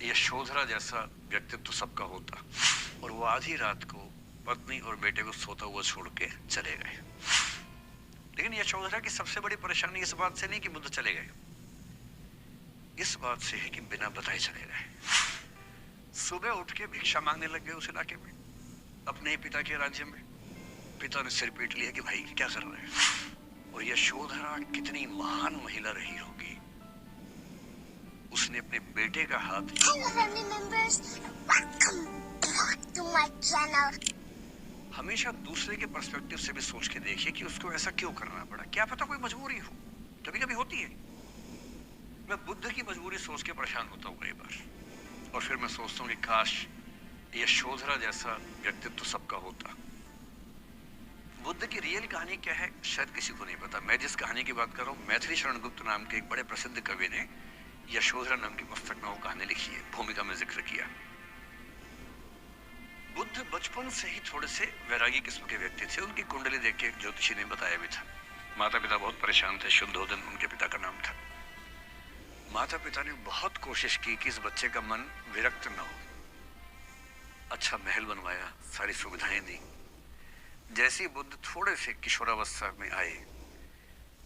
यशोधरा जैसा व्यक्तित्व सबका होता और वो आधी रात को पत्नी और बेटे को सोता हुआ छोड़ के चले गए। लेकिन यशोधरा की सबसे बड़ी परेशानी इस बात से नहीं कि बुद्ध चले गए, इस बात से है कि बिना बताए चले गए। सुबह उठ के भिक्षा मांगने लग गए उस इलाके में, अपने ही पिता के राज्य में। पिता ने सिर पीट लिया कि भाई क्या कर रहे हैं। और यशोधरा कितनी महान महिला रही होगी, उसने अपने बेटे का हाथ हमेशा दूसरे के पर्सपेक्टिव से भी सोच के देखिए कि उसको ऐसा क्यों करना पड़ा। क्या पता कोई मजबूरी हो, कभी कभी होती है। मैं बुद्ध की मजबूरी सोच के परेशान होता हूँ कई बार, और फिर मैं सोचता हूँ कि काश यशोधरा जैसा व्यक्तित्व सबका होता। बुद्ध की रियल कहानी क्या है शायद किसी को नहीं पता। मैं जिस कहानी की बात कर रहा हूँ, मैथिली शरण गुप्त नाम के एक बड़े प्रसिद्ध कवि ने यशोधरा नाम की पुस्तक में वो कहानी लिखी है, भूमिका में जिक्र किया। बुद्ध बचपन से ही थोड़े से वैरागी किस्म के व्यक्ति थे। उनकी कुंडली देख के ज्योतिषी ने बताया भी था। माता पिता बहुत परेशान थे, शुद्धोदन उनके पिता का नाम था। माता पिता ने बहुत कोशिश की कि इस बच्चे का मन विरक्त न हो। अच्छा महल बनवाया, सारी सुविधाएं दी। जैसे बुद्ध थोड़े से किशोरावस्था में आए,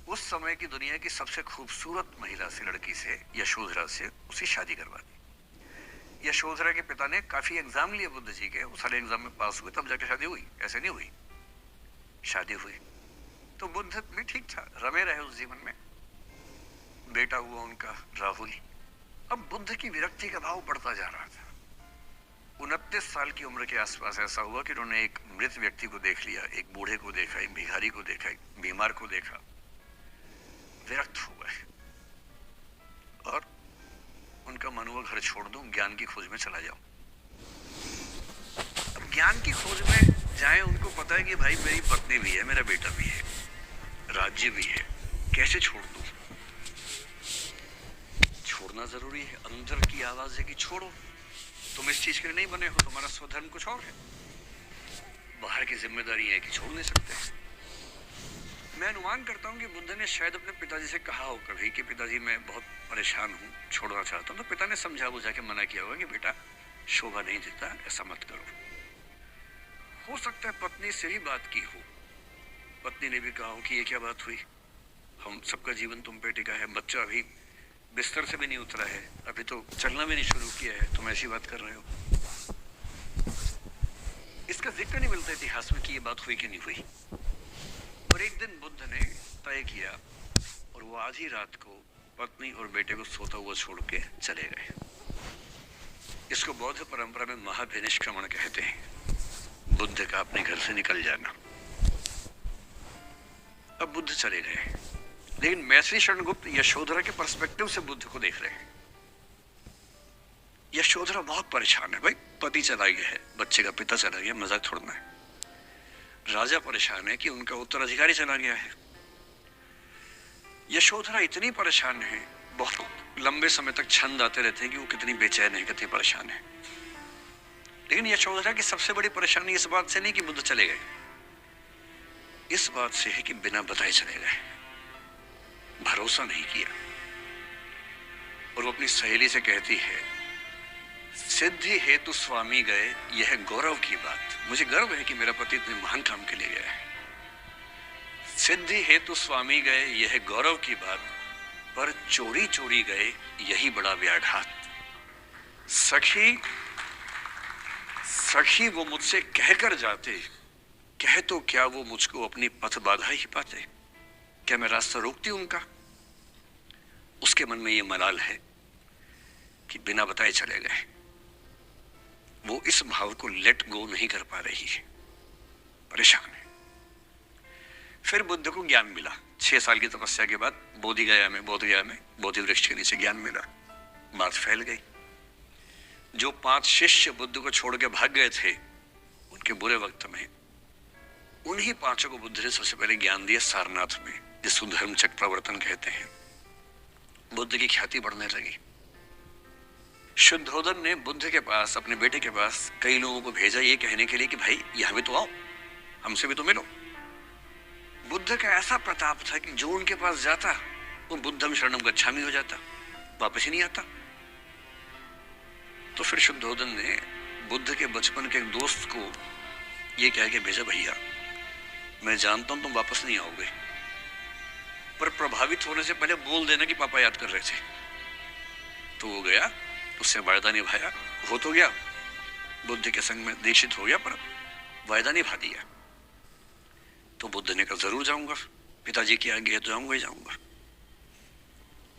उस समय की दुनिया की सबसे खूबसूरत महिला से, लड़की से, यशोधरा से उसकी शादी करवा दी। यशोधरा के पिता ने काफी एग्जाम लिए बुद्ध जी के, वो सारे एग्जाम में पास हुए, तब जाके शादी हुई। ऐसे नहीं हुई, शादी हुई तो बुद्ध भी ठीक था, रमे रहे उस जीवन में। बेटा हुआ उनका राहुल। अब बुद्ध की विरक्ति का भाव बढ़ता जा रहा था। 29 साल की उम्र के आसपास ऐसा हुआ कि उन्होंने एक मृत व्यक्ति को देख लिया, एक बूढ़े को देखा, एक भिखारी को देखा, एक बीमार को देखा। विरक्त हो गए और उनका मन हुआ घर छोड़ दूं, ज्ञान की खोज में चला जाऊं। अब ज्ञान की खोज में जाए, उनको पता है कि भाई मेरी पत्नी भी है, मेरा बेटा भी है, राज्य भी है, कैसे छोड़ दूं। छोड़ना जरूरी है। अंदर की आवाज है कि छोड़ो, तुम इस चीज के लिए नहीं बने हो, तुम्हारा स्वधर्म कुछ और है। बाहर की जिम्मेदारी है कि छोड़ नहीं सकते। मैं अनुमान करता हूँ कि बुद्ध ने शायद अपने पिताजी से कहा हो कभी कि पिताजी मैं बहुत परेशान हूँ, छोड़ना चाहता हूँ। तो पिता ने समझा बुझा के मना किया होगा कि बेटा शोभा नहीं देता, ऐसा मत करो। हो सकता है पत्नी से भी बात की हो, पत्नी ने भी कहा हो कि ये क्या बात हुई, हम सबका जीवन तुम पे टिका है, बच्चा अभी बिस्तर से भी नहीं उतरा है, अभी तो चलना भी नहीं शुरू किया है, तुम ऐसी बात कर रहे हो। इसका जिक्र नहीं मिलता इतिहास में कि ये बात हुई कि नहीं हुई। और एक दिन बुद्ध ने तय किया और वो आधी रात को पत्नी और बेटे को सोता हुआ छोड़ के चले गए। इसको बौद्ध परंपरा में महाभिनिष्क्रमण कहते हैं, बुद्ध का अपने घर से निकल जाना। अब बुद्ध चले गए, लेकिन मैथिली शरण गुप्त यशोधरा के पर्सपेक्टिव से बुद्ध को देख रहे हैं। यशोधरा बहुत परेशान है, भाई पति चला गया है, बच्चे का पिता चला गया, मजाक छोड़ना है। राजा परेशान है कि उनका उत्तराधिकारी चला गया है। यशोधरा इतनी परेशान है, बहुत लंबे समय तक छंद आते रहते हैं कि वो कितनी बेचैन है, कितनी परेशान है। लेकिन यशोधरा की सबसे बड़ी परेशानी इस बात से नहीं कि बुद्ध चले गए, इस बात से है कि बिना बताए चले गए, भरोसा नहीं किया। और वो अपनी सहेली से कहती है, सिद्धि हेतु स्वामी गए, यह गौरव की बात। मुझे गर्व है कि मेरा पति इतने महान काम के लिए गया है। सिद्धि हेतु स्वामी गए, यह गौरव की बात, पर चोरी चोरी गए, यही बड़ा व्याघात। सखी सखी वो मुझसे कहकर जाते, कह तो क्या वो मुझको अपनी पथ बाधा ही पाते। क्या मैं रास्ता रोकती उनका? उसके मन में ये मलाल है कि बिना बताए चले गए। वो इस भाव को लेट गो नहीं कर पा रही है, परेशान है। फिर बुद्ध को ज्ञान मिला 6 साल की तपस्या के बाद, बोधगया में बोधि वृक्ष के नीचे ज्ञान मिला। बात फैल गई। जो 5 शिष्य बुद्ध को छोड़ के भाग गए थे उनके बुरे वक्त में, उन्हीं 5 को बुद्ध ने सबसे पहले ज्ञान दिया सारनाथ में, जिसको धर्मचक्र प्रवर्तन कहते हैं। बुद्ध की ख्याति बढ़ने लगी। शुद्धोदन ने बुद्ध के पास, अपने बेटे के पास कई लोगों को भेजा ये कहने के लिए कि भाई यहां भी तो आओ, हमसे भी तो मिलो। बुद्ध का ऐसा प्रताप था कि जो उनके पास जाता वो बुद्धम शरणम गच्छामि हो जाता, वापस ही नहीं आता। तो फिर शुद्धोधन ने बुद्ध के बचपन के एक दोस्त को ये कह के भेजा, भैया मैं जानता हूं तुम वापस नहीं आओगे, पर प्रभावित होने से पहले बोल देना कि पापा याद कर रहे थे। तो वो गया, उससे वायदा निभाया, हो तो गया, बुद्ध के संग में दीक्षित हो गया, पर वायदा निभा दिया। तो बुद्ध ने कहा जरूर जाऊंगा, पिताजी की आज्ञा है तो जाऊंगा ही जाऊंगा।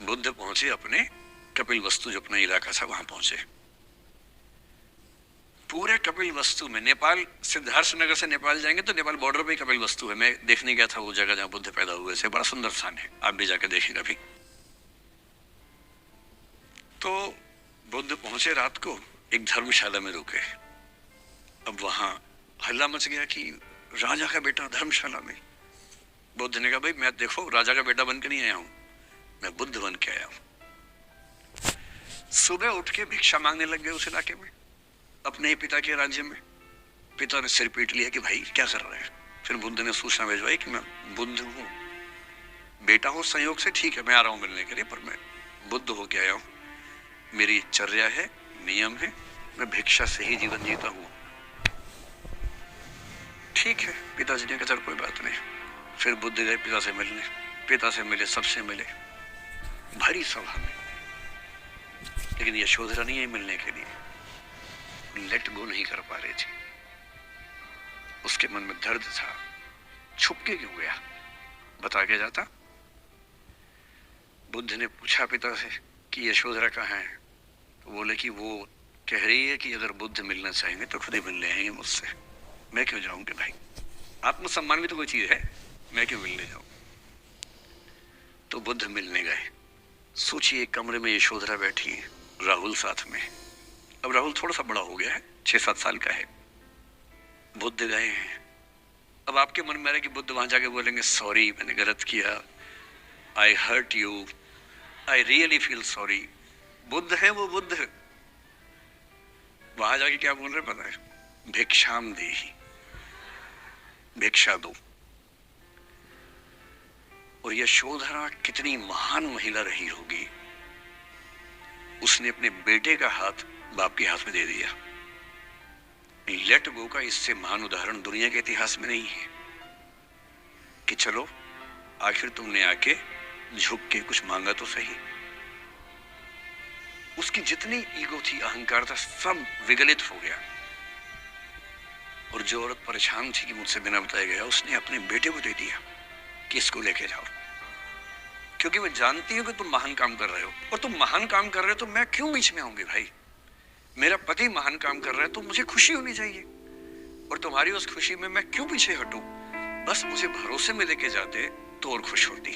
बुद्ध पहुंचे अपने कपिल वस्तु, जो अपना इलाका था, वहां पहुंचे। पूरे कपिल वस्तु में, नेपाल सिद्धार्थ नगर से नेपाल जाएंगे तो नेपाल बॉर्डर पे ही कपिल वस्तु है। मैं देखने गया था वो जगह जहां बुद्ध पैदा हुए थे, बड़ा सुंदर स्थान है, आप भी जाकर देखेंगे अभी। तो बुद्ध पहुंचे, रात को एक धर्मशाला में रुके। अब वहां हल्ला मच गया कि राजा का बेटा धर्मशाला में। बुद्ध ने कहा भाई मैं देखो राजा का बेटा बन के नहीं आया हूं, मैं बुद्ध बन के आया हूं। सुबह उठ के भिक्षा मांगने लग गए उस इलाके में, अपने ही पिता के राज्य में। पिता ने सिर पीट लिया कि भाई क्या कर रहे हैं। फिर बुद्ध ने सूचना भिजवाई कि मैं बुद्ध हूं, बेटा हूं संयोग से, ठीक है मैं आ रहा हूं मिलने के लिए, पर मैं बुद्ध होके आया हूं, मेरी चर्या है, नियम है, मैं भिक्षा से ही जीवन जीता हूं। ठीक है, पिताजी ने कहा चल कोई बात नहीं। फिर बुद्ध गए पिता से मिलने, पिता से मिले, सबसे मिले, भारी सभा में, लेकिन यशोधरा नहीं है मिलने के लिए, लेट गो नहीं कर पा रही थी। उसके मन में दर्द था, छुप के क्यों गया, बता के जाता। बुद्ध ने पूछा पिता से कि यशोधरा कहाँ है, तो बोले कि वो कह रही है कि अगर बुद्ध मिलना चाहेंगे तो खुद ही मिलने आएंगे मुझसे, मैं क्यों जाऊंगे भाई, आत्मसम्मान भी तो कोई चीज है, मैं क्यों मिलने जाऊं। तो बुद्ध मिलने गए। सोचिए कमरे में यशोधरा बैठी है, राहुल साथ में। अब राहुल थोड़ा सा बड़ा हो गया है, 6-7 साल का है। बुद्ध गए हैं। अब आपके मन में आ रहा है कि बुद्ध वहां जाके बोलेंगे सॉरी मैंने गलत किया, I hurt you, I really feel sorry. Buddha है वो, बुद्ध है। वहां जाके क्या बोल रहे पता है, भिक्षाम देहि, भिक्षा दो। और यशोधरा कितनी महान महिला रही होगी, उसने अपने बेटे का हाथ बाप के हाथ में दे दिया। लेट गो का इससे महान उदाहरण दुनिया के इतिहास में नहीं है कि चलो आखिर तुमने आके झुक के कुछ मांगा तो सही। उसकी जितनी ईगो थी, अहंकार था, सब विगलित हो गया। और जो औरत परेशान थी कि मुझसे बिना बताया गया, उसने अपने बेटे को दे दिया कि इसको लेके जाओ, क्योंकि मैं जानती हूं कि तुम महान काम कर रहे हो, और तुम महान काम कर रहे हो तो मैं क्यों बीच में आऊंगी भाई। मेरा पति महान काम कर रहा है तो मुझे खुशी होनी चाहिए, और तुम्हारी उस खुशी में मैं क्यों पीछे हटूं। बस मुझे भरोसे में लेके जाते तो और खुश होती।